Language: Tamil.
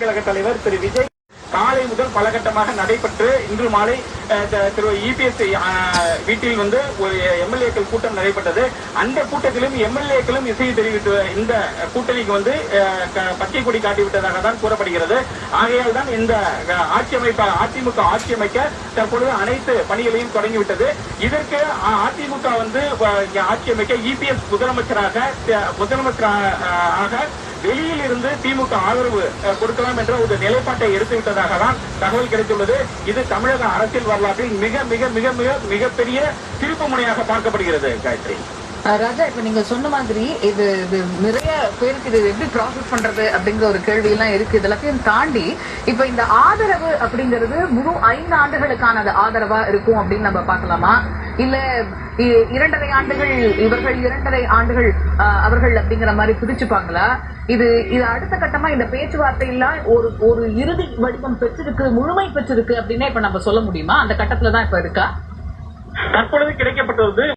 கழக தலைவர் திரு விஜய் காலை முதல் பல கட்டமாக நடைபெற்று இன்று மாலை திரு இபிஎஸ் வீட்டில் ஒரு எம்எல்ஏக்கள் கூட்டம் நடைபெற்றது. அந்த கூட்டத்திலும் எம்எல்ஏக்களும் இசை தெரிவித்து இந்த கூட்டணிக்கு பச்சை கொடி காட்டிவிட்டதாக தான் கூறப்படுகிறது. ஆகையால் தான் இந்த அதிமுக ஆட்சி அமைக்க தற்பொழுது அனைத்து பணிகளையும் தொடங்கிவிட்டது. இதற்கு அதிமுக ஆட்சி அமைக்க இபிஎஸ் முதலமைச்சராக வெளியில் இருந்து திமுக ஆதரவு கொடுக்கலாம் என்ற ஒரு நிலைப்பாட்டை எடுத்துவிட்டதாக தான் தகவல் கிடைத்துள்ளது. இது தமிழக அரசியல் வரலாற்றில் மிக மிக மிக மிக மிகப்பெரிய திருப்பு முனையாக பார்க்கப்படுகிறது. காயத்ரி, ராஜா, இப்ப நீங்க சொன்ன மாதிரி இது நிறைய பேருக்கு இது எப்படி ப்ராசஸ் பண்றது அப்படிங்கிற ஒரு கேள்வி எல்லாம் இருக்கு. இதெல்லாத்தையும் தாண்டி இப்ப இந்த ஆதரவு அப்படிங்கிறது முழு 5 ஆண்டுகளுக்கான ஆதரவா இருக்கும் அப்படின்னு நம்ம பார்க்கலாமா, இல்ல 2.5 ஆண்டுகள் இவர்கள் 2.5 ஆண்டுகள் அவர்கள் அப்படிங்கிற மாதிரி பிரிச்சுப்பாங்களா? இது அடுத்த கட்டமா இந்த பேச்சுவார்த்தையில ஒரு இறுதி வடிவம் பெற்றிருக்கு, முழுமை பெற்றிருக்கு அப்படின்னா இப்ப நம்ம சொல்ல முடியுமா? அந்த கட்டத்துலதான் இப்ப இருக்கா? தற்பொழுது கிடைக்கப்பட்டது